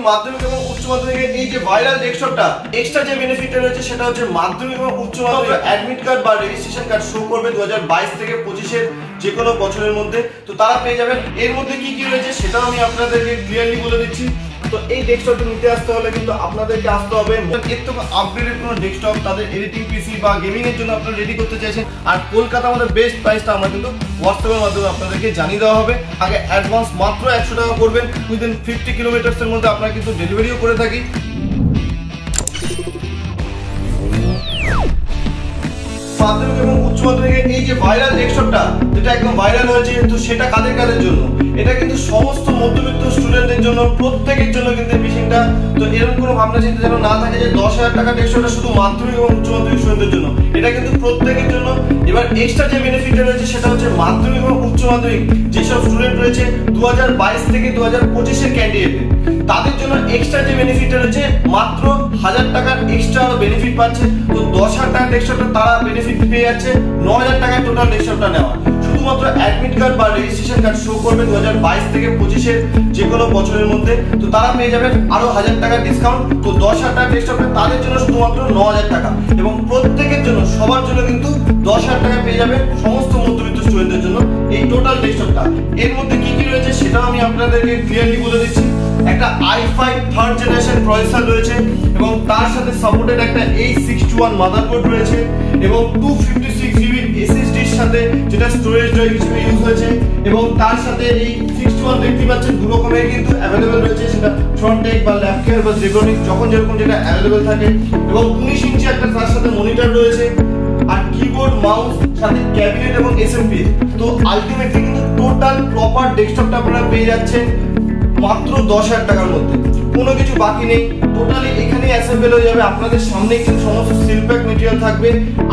মাধ্যমিক এবং উচ্চ মাধ্যমিকের এই যে ভাইরাল ডেস্কটপটা এক্সট্রা যে বেনিফিটটা রয়েছে সেটা হচ্ছে মাধ্যমিক এবং উচ্চ মাধ্যমিক অ্যাডমিট কার্ড বা রেজিস্ট্রেশন কার্ড শো করবে 2022 থেকে 25 এর যে কোনো বছরের মধ্যে। তো তারা পেয়ে যাবেন। এর মধ্যে কি কি রয়েছে সেটাও আমি আপনাদেরকে ক্লিয়ারলি বলে দিচ্ছি। তো এই ডেস্কটপটা নিতে আসতে হলে কিন্তু আপনাদেরকে আসতে হবে এর থেকে আপগ্রেডেড কোনো ডেস্কটপ তাদের এডিটিং পিসি বা গেমিং এর জন্য আপনারা রেডি করতে চাইছেন। আর কলকাতা আমাদের বেস্ট প্রাইসটা আমরা কিন্তু হোয়াটসঅ্যাপের মাধ্যমে আপনাদেরকে জানিয়ে দেওয়া হবে। আগে অ্যাডভান্স মাত্র 100 টাকা করবেন, উইদিন 50 কিলোমিটার্সের মধ্যে আমরা কিন্তু ডেলিভারিও করে থাকি। মাধ্যমিক এবং উচ্চ মাধ্যমিকের এই যে ভাইরাল ডেস্কটপটা যেটা একদম ভাইরাল হয়েছে, তো সেটা কাদের কাদের জন্য? এটা কিন্তু সমস্ত মধ্যবিত্ত স্টুডেন্টদের জন্য, প্রত্যেকের জন্য কিন্তু মেশিনটা। তো এরকম কোনো ভাবনা চিন্তা যেন না থাকে যে 10,000 টাকা ডেস্কটপটা শুধু মাধ্যমিক এবং উচ্চ মাধ্যমিক স্টুডেন্টদের জন্য। এটা কিন্তু প্রত্যেকের জন্য। এবার এক্সট্রা যে বেনিফিটটা রয়েছে সেটা হচ্ছে মাধ্যমিক এবং উচ্চ মাধ্যমিক যেসব স্টুডেন্ট রয়েছে 2022 থেকে 2025 এর ক্যান্ডিডেট, তাদের জন্য এক্সট্রা যে বেনিফিটটা রয়েছে মাত্র 1000 টাকার এক্সট্রা আরো বেনিফিট পাচ্ছে। তো 10,000 টাকার ডেস্কটপটা তারা বেনিফিট পেয়ে যাচ্ছে 9,000 টাকায় টোটাল ডেস্কটপটা নেওয়া। শুধুমাত্র অ্যাডমিট কার্ড বা রেজিস্ট্রেশন কার্ড শো করবে 2022 থেকে 25 এর যে কোনো বছরের মধ্যে। তো তারা পেয়ে যাবেন আরো 1000 টাকা ডিসকাউন্ট। তো 10,000 টাকা ডেস্কটপে তাদের জন্য শুধুমাত্র 9,000 টাকা এবং প্রত্যেকের জন্য সবার জন্য কিন্তু 10,000 টাকা পেয়ে যাবেন সমস্ত মধ্যবিত্ত স্টুডেন্টদের জন্য এই টোটাল ডেস্কটপটা। এর মধ্যে কি কি রয়েছে সেটাও আমি আপনাদেরকে ক্লিয়ারলি বলে দিচ্ছি। একটা i5 থার্ড জেনারেশন প্রসেসর রয়েছে এবং তার সাথে সাপোর্টেড একটা H61 মাদারবোর্ড রয়েছে এবং 256GB SSD এর সাথে যেটা স্টোরেজ ড্রাইভ হিসেবে ইউজ হয়েছে এবং তার সাথে এই 61 দেখতে পাচ্ছেন দু রকমের কিন্তু অ্যাভেলেবেল রয়েছে, সেটা ফ্রন্টেক বা ল্যাপকেয়ার বা জেব্রনিক যখন যেরকম যেটা অ্যাভেলেবেল থাকে এবং 19 ইঞ্চি একটা তার সাথে মনিটর রয়েছে আর কিবোর্ড মাউস সাথে ক্যাবিনেট এবং এসএমপি। তো আলটিমেটলি কিন্তু টোটাল প্রপার ডেস্কটপটা আপনারা পেয়ে যাচ্ছেন মাত্র 10,000 টাকার মধ্যে। কোনো কিছু বাকি নেই, টোটালি এখানেই অ্যাসেম্বল হয়ে যাবে। আপনাদের সামনে কিন্তু সমস্ত সিল প্যাক মেটেরিয়াল থাকবে,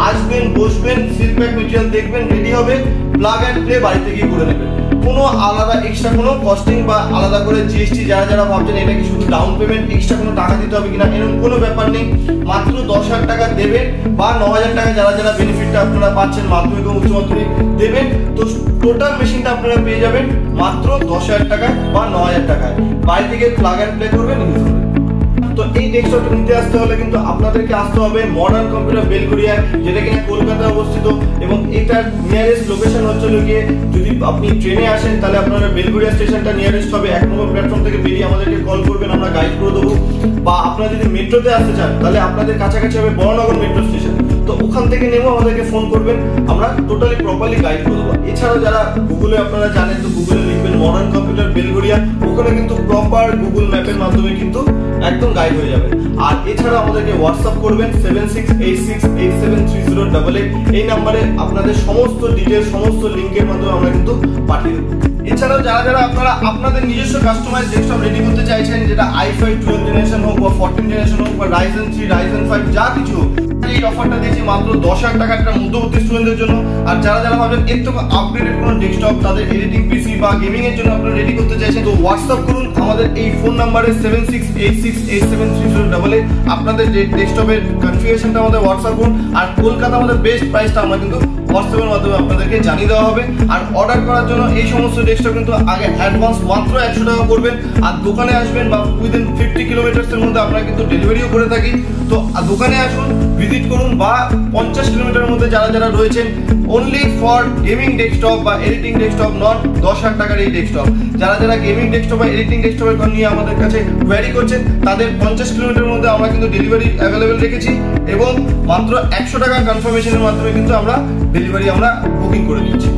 আসবেন বসবেন সিল প্যাক মেটেরিয়াল দেখবেন, রেডি হবে, প্লাগ অ্যান্ড প্লে বাড়িতে গিয়ে করে নেবেন। কোনো আলাদা এক্সট্রা কোনো কস্টিং বা আলাদা করে জিএসটি যারা ভাবছেন এটা কি শুধু ডাউন পেমেন্ট এক্সট্রা কোনো টাকা দিতে হবে কিনা, এরকম কোনো ব্যাপার নেই। মাত্র 10,000 টাকা দেবেন বা 9,000 টাকা যারা বেনিফিটটা আপনারা পাচ্ছেন মাধ্যমিক এবং উচ্চ মাধ্যমিক দেবেন। তো টোটাল মেশিনটা আপনারা পেয়ে যাবেন মাত্র 10,000 টাকায় বা 9,000 টাকায়। বাড়ি থেকে প্লাগ অ্যান্ড প্লে করবেন, ইউজ করবেন। তো এই ডেস্কটপটা নিতে আসতে হলে কিন্তু আপনাদেরকে আসতে হবে মডার্ন কম্পিউটার বেলঘড়িয়ায়, যেটা কিনা কলকাতায় অবস্থিত এবং এটার নিয়ারেস্ট লোকেশন হচ্ছে গিয়ে যদি আপনি ট্রেনে আসেন তাহলে আপনারা বেলঘড়িয়া স্টেশনটা নিয়ারেস্ট হবে। 1 নম্বর প্ল্যাটফর্ম থেকে বেরিয়ে আমাদেরকে কল করবেন, আমরা গাইড করে দেবো। বা আপনারা যদি মেট্রোতে আসতে চান তাহলে আপনাদের কাছাকাছি হবে বড়নগর মেট্রো স্টেশন, তো ওখান থেকে নেমে আমাদেরকে ফোন করবেন, আমরা টোটালি প্রপারলি গাইড করে দেবো। এছাড়াও যারা গুগলে আপনারা জানেন তো গুগলে লিখবেন মডার্ন কম্পিউটার বেলঘড়িয়া, ওখানে কিন্তু প্রপার গুগল ম্যাপের মাধ্যমে কিন্তু একদম গাইড হয়ে যাবে। আর এছাড়া আমাদেরকে হোয়াটসঅ্যাপ করবেন 7686873088 এই নাম্বারে আপনাদের সমস্ত ডিটেইলস সমস্ত লিংকের মাধ্যমে আমরা কিন্তু পাঠিয়ে দেবো। এছাড়াও যারা আপনারা আপনাদের নিজস্ব কাস্টমাইজ ডেস্কটপ রেডি করতে চাইছেন, যেটা i5 12 জেনারেশন হোক বা 14 জেনারেশন হোক বা Ryzen 3 Ryzen 5 যা কিছু হোক, এই অফারটা দিয়েছি মাত্র 10,000 টাকা একটা মধ্যবর্তী স্টুডেন্টদের জন্য। আর যারা ভাবেন এর থেকে আপগ্রেডেড কোনো ডেস্কটপ তাদের এডিটিং পিসি বা গেমিং এর জন্য আপনারা রেডি করতে চাইছেন, তো হোয়াটসঅ্যাপ করুন আমাদের এই ফোন নাম্বারে 7686873088 আপনাদের যে ডেস্কটপের কনফিগারেশনটা আমাদের হোয়াটসঅ্যাপ করুন। আর কলকাতা আমাদের বেস্ট প্রাইসটা আমরা কিন্তু হোয়াটসঅ্যাপের মাধ্যমে আপনাদেরকে জানিয়ে দেওয়া হবে। আর অর্ডার করার জন্য এই সমস্ত ডেস্কটপ কিন্তু আগে অ্যাডভান্স মাত্র 100 টাকা করবেন আর দোকানে আসবেন বা উইদিন 50 কিলোমিটার্সের মধ্যে আমরা কিন্তু ডেলিভারিও করে থাকি। তো দোকানে আসুন, ভিজিট করুন বা 50 কিলোমিটারের মধ্যে যারা রয়েছেন, অনলি ফর গেমিং ডেস্কটপ বা এডিটিং ডেস্কটপ, নট 10,000 টাকার এই ডেস্কটপ। যারা গেমিং ডেস্কটপ বা এডিটিং ডেস্কটপের নিয়ে আমাদের কাছে কোয়ারি করছেন তাদের 50 কিলোমিটারের মধ্যে আমরা কিন্তু ডেলিভারি অ্যাভেলেবেল রেখেছি এবং মাত্র 100 টাকা কনফার্মেশনের মাধ্যমে কিন্তু আমরা ডেলিভারি বুকিং করে দিচ্ছি।